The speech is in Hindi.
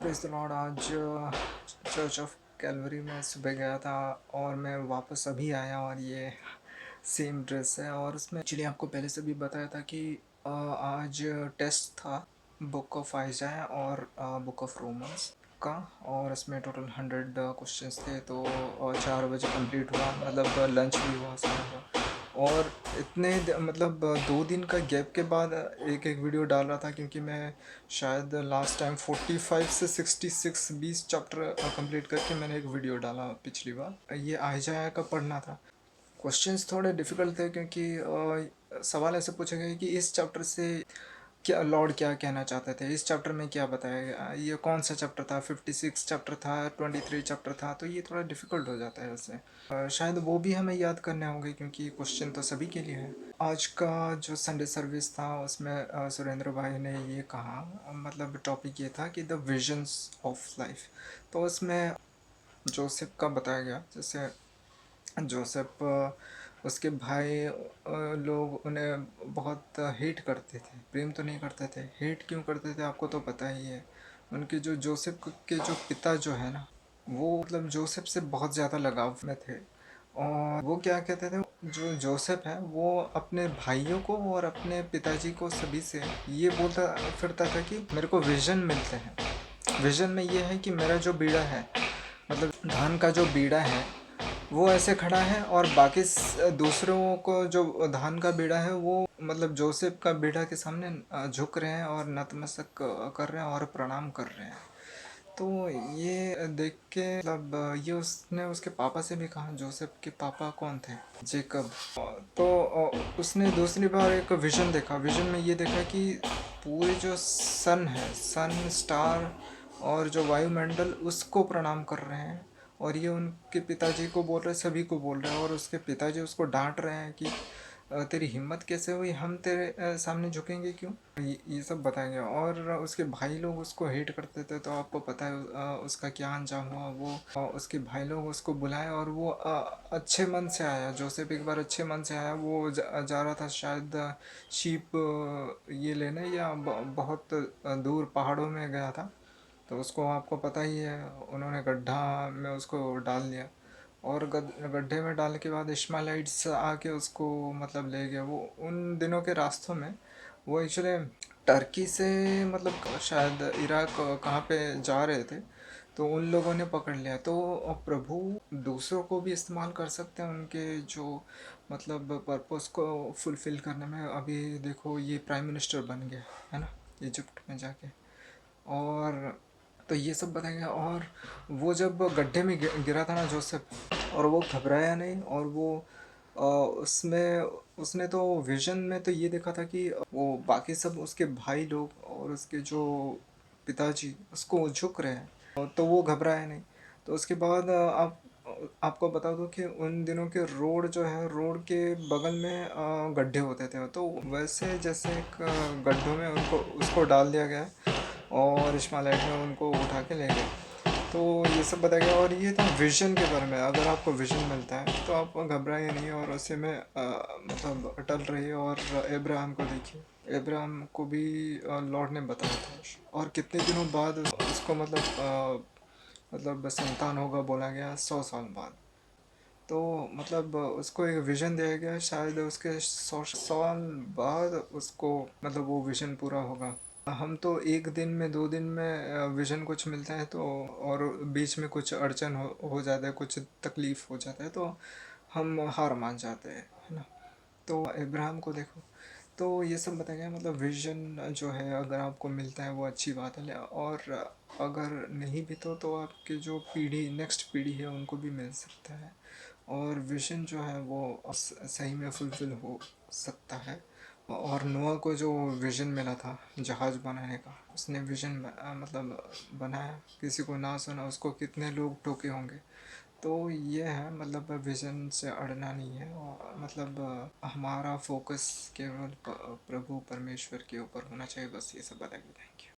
Praise the Lord. आज चर्च ऑफ कैलवरी में सुबह गया था और मैं वापस अभी आया और ये सेम ड्रेस है। और उसमें एक्चुअली आपको पहले से भी बताया था कि आज टेस्ट था बुक ऑफ आइज़ाया और बुक ऑफ रोमन्स का। और इसमें टोटल 100 क्वेश्चंस थे। तो 4 बजे कंप्लीट हुआ, मतलब लंच भी हुआ, सारा हुआ। और मतलब 2 दिन का गैप के बाद एक एक वीडियो डाल रहा था, क्योंकि मैं शायद लास्ट टाइम 45 से 66 20 चैप्टर कंप्लीट करके मैंने एक वीडियो डाला पिछली बार। ये आइजाया का पढ़ना था। क्वेश्चंस थोड़े डिफ़िकल्ट थे, क्योंकि सवाल ऐसे पूछे गए कि इस चैप्टर से क्या लॉर्ड क्या कहना चाहते थे, इस चैप्टर में क्या बताया गया, ये कौन सा चैप्टर था, 56 चैप्टर था, 23 चैप्टर था। तो ये थोड़ा डिफ़िकल्ट हो जाता है उससे। शायद वो भी हमें याद करने होंगे, क्योंकि क्वेश्चन तो सभी के लिए है। आज का जो संडे सर्विस था उसमें सुरेंद्र भाई ने ये कहा, मतलब टॉपिक ये था कि द विजन्स ऑफ लाइफ। तो उसमें जोसेफ का बताया गया। जैसे जोसेफ, उसके भाई लोग उन्हें बहुत हेट करते थे, प्रेम तो नहीं करते थे। हेट क्यों करते थे आपको तो पता ही है। उनके जो जोसेफ के जो पिता जो है ना, वो मतलब जोसेफ से बहुत ज़्यादा लगाव में थे। और वो क्या कहते थे, जो जोसेफ है वो अपने भाइयों को और अपने पिताजी को सभी से ये बोलता फिरता था कि मेरे को विजन मिलते हैं। विजन में ये है कि मेरा जो बीड़ा है, मतलब धान का जो बीड़ा है, वो ऐसे खड़ा है, और बाकी दूसरों को जो धान का बीड़ा है वो मतलब जोसेफ का बीड़ा के सामने झुक रहे हैं और नतमस्तक कर रहे हैं और प्रणाम कर रहे हैं। तो ये देख के मतलब ये उसने उसके पापा से भी कहा। जोसेफ के पापा कौन थे? जेकब। तो उसने दूसरी बार एक विजन देखा। विजन में ये देखा कि पूरे जो सन है, सन स्टार और जो वायुमंडल, उसको प्रणाम कर रहे हैं। और ये उनके पिताजी को बोल रहे, सभी को बोल रहे हैं। और उसके पिताजी उसको डांट रहे हैं कि तेरी हिम्मत कैसे हुई, हम तेरे सामने झुकेंगे क्यों? ये सब बताएंगे। और उसके भाई लोग उसको हेट करते थे, तो आपको पता है उसका क्या अंजाम हुआ। वो उसके भाई लोग उसको बुलाए और वो अच्छे मन से आया। जोसेफ एक बार अच्छे मन से आया। वो जा रहा था शायद शीप ये लेने, या बहुत दूर पहाड़ों में गया था। तो उसको आपको पता ही है, उन्होंने गड्ढा में उसको डाल दिया। और गड्ढे में डालने के बाद इश्माइलाइट्स आके उसको मतलब ले गए। वो उन दिनों के रास्तों में वो एक्चुअली टर्की से मतलब शायद इराक कहाँ पे जा रहे थे, तो उन लोगों ने पकड़ लिया। तो प्रभु दूसरों को भी इस्तेमाल कर सकते हैं उनके जो मतलब पर्पस को फुलफ़िल करने में। अभी देखो ये प्राइम मिनिस्टर बन गया है ना, इजिप्ट में जाके। और तो ये सब बताएंगे। और वो जब गड्ढे में गिरा था ना जोसेफ, और वो घबराया नहीं। और वो उसमें उसने तो विजन में तो ये देखा था कि वो बाकी सब उसके भाई लोग और उसके जो पिताजी उसको झुक रहे हैं, तो वो घबराया नहीं। तो उसके बाद आपको बता दूं कि उन दिनों के रोड जो है, रोड के बगल में गड्ढे होते थे। तो वैसे जैसे एक गड्ढों में उनको उसको डाल दिया गया और इस्माइलाइट ने उनको उठा के ले गए। तो ये सब बताया गया। और ये था विजन के बारे में। अगर आपको विजन मिलता है तो आप घबराइए नहीं, और उसी में मतलब अटल रहिए। और अब्राहम को देखिए, अब्राहम को भी लॉर्ड ने बताया था। और कितने दिनों बाद उसको मतलब संतान होगा बोला गया, 100 साल बाद। तो मतलब उसको एक विज़न दिया गया, शायद उसके 100 साल बाद उसको मतलब वो विज़न पूरा होगा। हम तो एक दिन में 2 दिन में विज़न कुछ मिलता है तो, और बीच में कुछ अड़चन हो जाता है, कुछ तकलीफ़ हो जाता है, तो हम हार मान जाते हैं, है ना। तो इब्राहिम को देखो। तो ये सब बताया गया। मतलब विजन जो है अगर आपको मिलता है वो अच्छी बात है, और अगर नहीं भी तो आपकी जो पीढ़ी, नेक्स्ट पीढ़ी है, उनको भी मिल सकता है। और विजन जो है वो सही में फुलफ़िल हो सकता है। और नोआ को जो विजन मिला था जहाज़ बनाने का, उसने विजन मतलब बनाया, किसी को ना सुना, उसको कितने लोग टोके होंगे। तो ये है, मतलब विज़न से अड़ना नहीं है। और मतलब हमारा फोकस केवल प्रभु परमेश्वर के ऊपर होना चाहिए। बस ये सब बताइए। Thank you.